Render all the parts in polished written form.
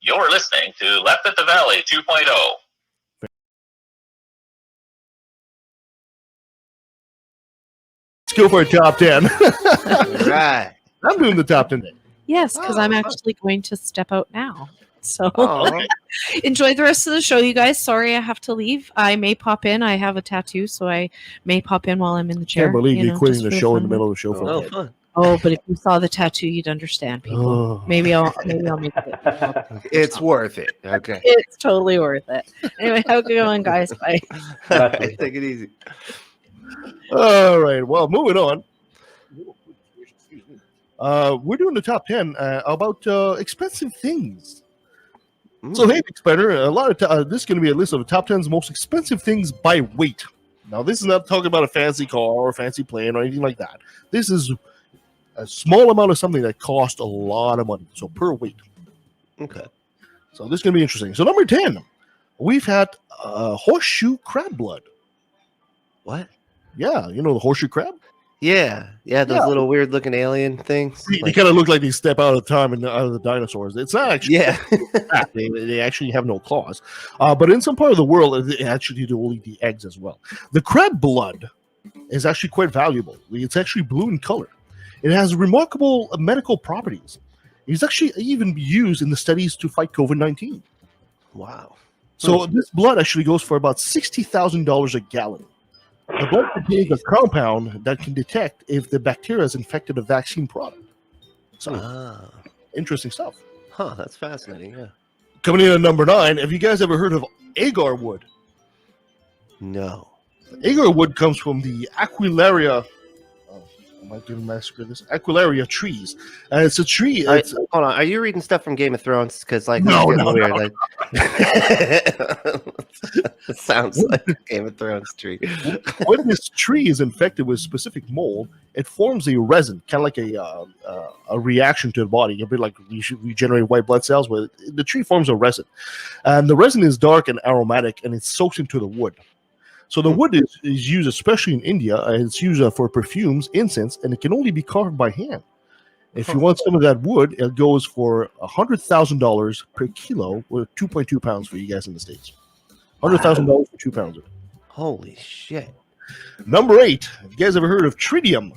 You're listening to Left at the Valley 2.0. Let's go for a top 10. Right. I'm doing the top 10. Yes, because I'm actually going to step out now. So Okay. enjoy the rest of the show, you guys. Sorry I have to leave. I may pop in. I have a tattoo, so I may pop in while I'm in the chair. Can't believe you're quitting the just for show in the fun. middle of the show for Oh, that. fun. Oh, but if you saw the tattoo, you'd understand, people. Oh. Maybe I'll make it. It's worth it. Okay. It's totally worth it. Anyway, have a good one, guys. Bye. Take it easy. All right. Well, moving on. We're doing the top 10 about expensive things. So, hey, Spider, this is going to be a list of the top 10's most expensive things by weight. Now, this is not talking about a fancy car or a fancy plane or anything like that. This is a small amount of something that costs a lot of money. So, per weight. Okay. So, this is going to be interesting. So, number 10, we've had horseshoe crab blood. What? Yeah, you know the horseshoe crab? Yeah. Those little weird looking alien things. They kind of look like they step out of time and out of the dinosaurs. It's not actually. Yeah. they actually have no claws. But in some part of the world, they actually do eat the eggs as well. The crab blood is actually quite valuable. It's actually blue in color. It has remarkable medical properties. It's actually even used in the studies to fight COVID-19. Wow. So this blood actually goes for about $60,000 a gallon. The blood contains a compound that can detect if the bacteria has infected a vaccine product. So, interesting stuff. Huh, that's fascinating, yeah. Coming in at number 9, have you guys ever heard of agar wood? No. Agar wood comes from the Aquilaria. Am I doing massacre this? Aquilaria trees. And it's a tree. Hold on. Are you reading stuff from Game of Thrones? Because like No. weird. It sounds like a Game of Thrones tree. When this tree is infected with specific mold, it forms a resin, kind of like a reaction to the body, a bit like we regenerate white blood cells. Where the tree forms a resin, and the resin is dark and aromatic, and it soaks into the wood. So the wood is used, especially in India. It's used for perfumes, incense, and it can only be carved by hand. If you want some of that wood, it goes for $100,000 per kilo, or 2.2 pounds for you guys in the States. $100,000 for 2 pounds of it. Holy shit. Number 8. Have you guys ever heard of tritium?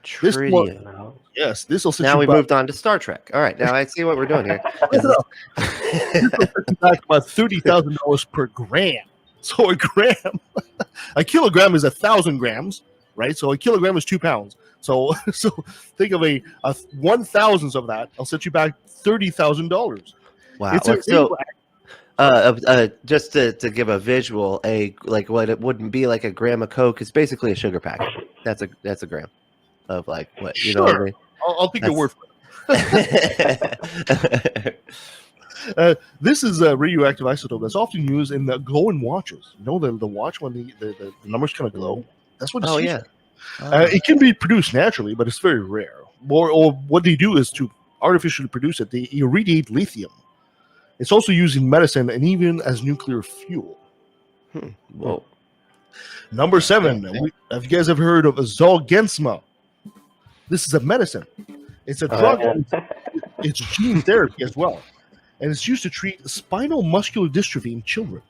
Tritium. Yes, this will set Now you we back. moved on to Star Trek. All right, now I see what we're doing here. This will set you back about $30,000 per gram. So a gram, a kilogram is 1,000 grams, right? So a kilogram is 2 pounds. So think of a 1,000th of that. I'll set you back $30,000. Wow. It's So just to give a visual, like what it wouldn't be like a gram of Coke is basically a sugar packet. That's a gram of like what you know what I mean? I'll take your word for it. This is a radioactive isotope that's often used in the glowing watches. You know the watch when the numbers kind of glow? That's what it's used for. It can be produced naturally, but it's very rare. Or what they do is to artificially produce it. They irradiate lithium. It's also used in medicine and even as nuclear fuel. Whoa. Number 7. Have you guys ever heard of Zolgensma? This is a medicine. It's a drug. It's gene therapy as well. And it's used to treat spinal muscular dystrophy in children.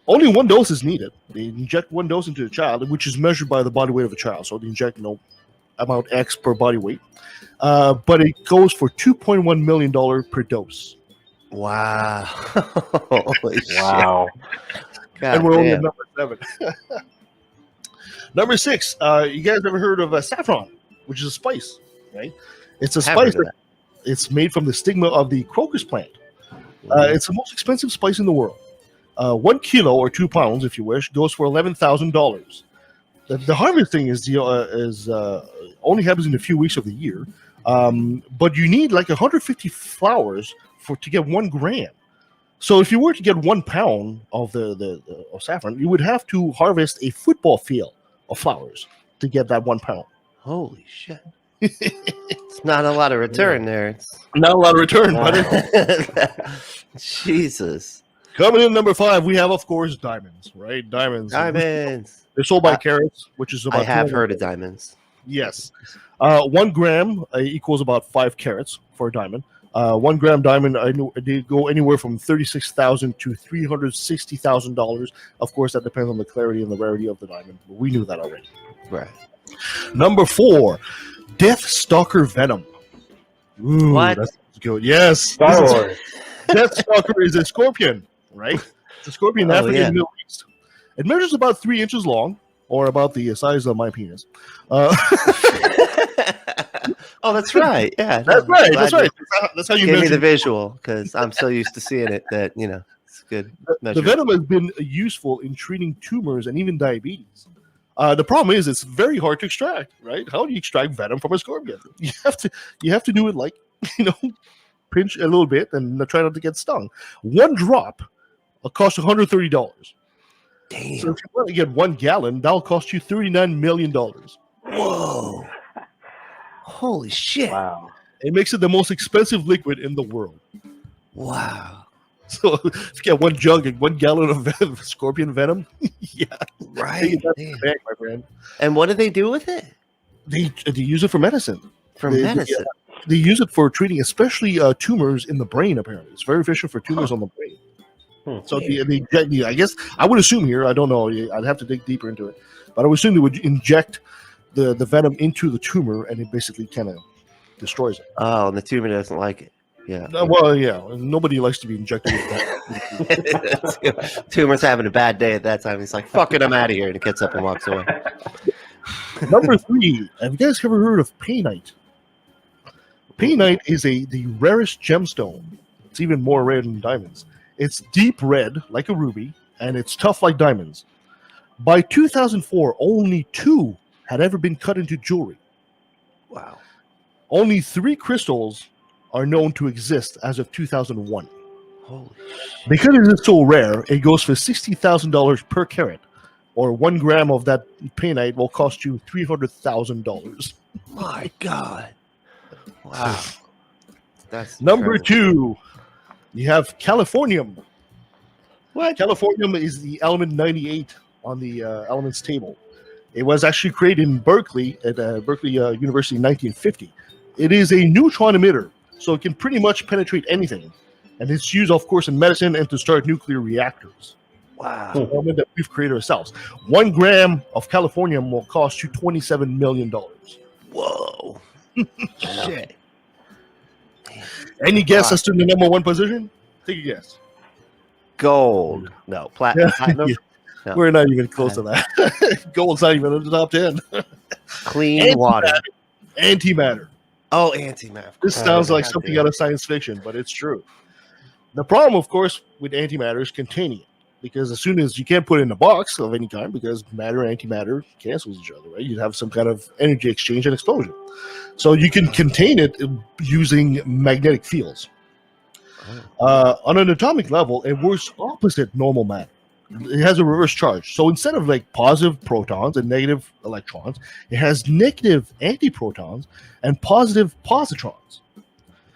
Only one dose is needed. They inject one dose into a child, which is measured by the body weight of a child. So they inject amount X per body weight. But it goes for $2.1 million per dose. Wow. Holy Wow. shit. God And we're only at damn. number 7. Number 6. You guys ever heard of saffron, which is a spice, right? It's a spice. It's made from the stigma of the crocus plant. It's the most expensive spice in the world. 1 kilo or 2 pounds, if you wish, goes for $11,000. The harvesting is only happens in a few weeks of the year, but you need like 150 flowers to get 1 gram. So if you were to get 1 pound of of saffron, you would have to harvest a football field of flowers to get that 1 pound. Holy shit. It's not a lot of return there. It's not a lot of return, buddy. Jesus. Coming in number 5, we have, of course, diamonds, right? Diamonds. Diamonds. They're sold by carats, which is about. I have heard of diamonds. Yes. 1 gram equals about 5 carats for a diamond. 1 gram diamond, they go anywhere from $36,000 to $360,000. Of course, that depends on the clarity and the rarity of the diamond. But we knew that already. Right. Number 4, Death Stalker Venom. Ooh, What? That's good. Yes. Star Wars. Death Stalker is a scorpion, right? It's a scorpion in Africa and Middle East. It measures about 3 inches long, or about the size of my penis. Oh, that's right. Yeah, That's right. That's right. That's how you Give me measure. the visual because I'm so used to seeing it that it's good. The Measure. venom has been useful in treating tumors and even diabetes. The problem is it's very hard to extract, right? How do you extract venom from a scorpion? You have to do it like, pinch a little bit and try not to get stung. 1 drop will cost $130. Damn. So if you want to get 1 gallon, that'll cost you $39 million. Whoa. Holy shit. Wow. It makes it the most expensive liquid in the world. Wow. So if you get 1 jug and 1 gallon of scorpion venom, yeah, Right. that's the bag, my friend. And what do they do with it? They use it for medicine. For They- medicine. They use it for treating, especially tumors in the brain. Apparently, it's very efficient for tumors on the brain. So I guess I would assume here. I don't know. I'd have to dig deeper into it, but I would assume they would inject the venom into the tumor, and it basically kind of destroys it. Oh, and the tumor doesn't like it. Yeah. Well, yeah. Nobody likes to be injected with that. Tumor's having a bad day at that time. He's like, fuck it, I'm out of here. And he gets up and walks away. Number 3. Have you guys ever heard of painite? Painite is the rarest gemstone. It's even more rare than diamonds. It's deep red, like a ruby, and it's tough like diamonds. By 2004, only 2 had ever been cut into jewelry. Wow. Only 3 crystals are known to exist as of 2001. Holy shit. Because it is so rare, it goes for $60,000 per carat, or 1 gram of that painite will cost you $300,000. My God. Wow. That's Number incredible. 2, you have californium. What? Californium is the element 98 on the elements table. It was actually created in Berkeley at Berkeley University in 1950. It is a neutron emitter, so it can pretty much penetrate anything. And it's used, of course, in medicine and to start nuclear reactors. Wow. It's an element that we've created ourselves. 1 gram of californium will cost you $27 million. Whoa. Shit. Any guess as to the number 1 position? Take a guess. Gold. No. Platinum. Yeah. No. We're not even close to that. Gold's not even in the top 10. Clean water. Antimatter. Oh, antimatter. This sounds like something out of science fiction, but it's true. The problem, of course, with antimatter is containing it. Because as soon as you can't put it in a box of any kind, because matter and antimatter cancels each other, right? You'd have some kind of energy exchange and explosion. So you can contain it using magnetic fields. On an atomic level, it works opposite normal matter. It has a reverse charge. So instead of like positive protons and negative electrons, it has negative antiprotons and positive positrons.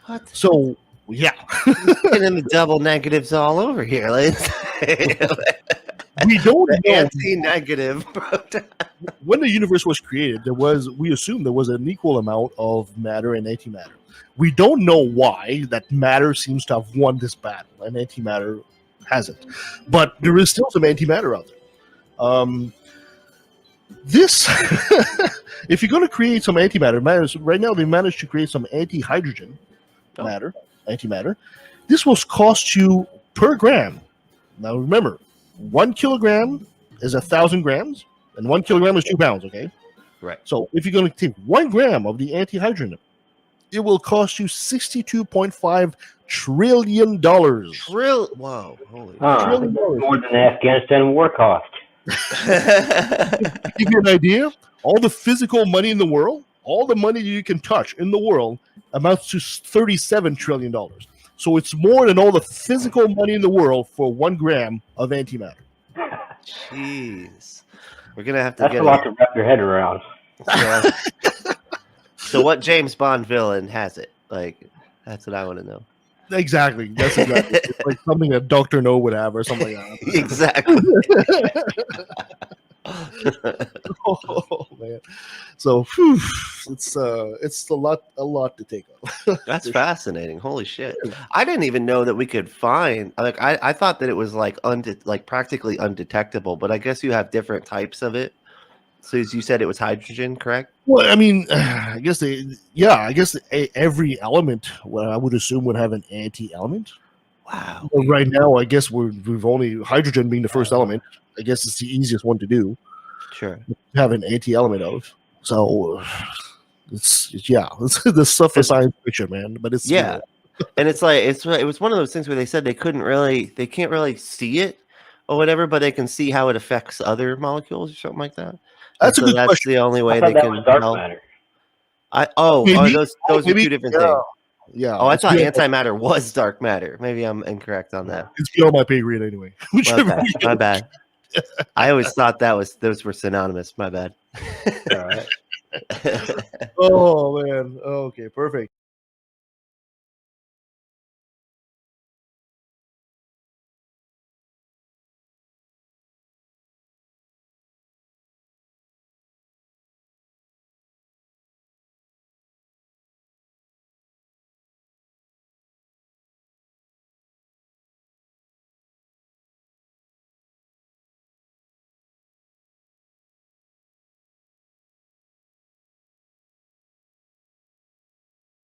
What? So, yeah. And then the double negatives all over here. We don't know. Anti-negative proton. When the universe was created, we assumed there was an equal amount of matter and antimatter. We don't know why that matter seems to have won this battle and antimatter hasn't. But there is still some antimatter out there. If you're going to create some antimatter, right now they managed to create some anti-hydrogen antimatter. This will cost you per gram. Now remember, 1 kilogram is 1,000 grams, and 1 kilogram is 2 pounds, okay? Right. So if you're going to take 1 gram of the anti-hydrogen, it will cost you $62.5 trillion. Whoa. Holy $trillion. More than the Afghanistan war cost. To give you an idea, all the physical money in the world, all the money you can touch in the world amounts to $37 trillion. So it's more than all the physical money in the world for 1 gram of antimatter. Jeez. We're going to have to That's get a lot to wrap your head around. Yeah. So what James Bond villain has it? Like, that's what I want to know. Exactly. That's exactly. It's like something that Dr. No would have or something like that. Exactly. Oh man. So whew, it's a lot to take up. That's fascinating. Holy shit! I didn't even know that we could find. Like, I thought that it was like practically undetectable. But I guess you have different types of it. So as you said, it was hydrogen, correct? Well, I mean, I guess every element, well, I would assume, would have an anti-element. Wow. But right now, I guess we've only hydrogen being the first element. I guess it's the easiest one to do. Sure. Have an anti-element of. So it's this stuff is science fiction, man. But it's Yeah. And it's like it was one of those things where they said they can't really see it or whatever, but they can see how it affects other molecules or something like that. That's a good that's question. the only way I they thought that can was dark tell. matter. Maybe. Those are two different things. Yeah. Oh, I it's thought beyond- antimatter was dark matter. Maybe I'm incorrect on that. It's beyond my pay grade anyway. Whichever Okay, my bad. I always thought those were synonymous. My bad. All right. Oh man. Okay, perfect.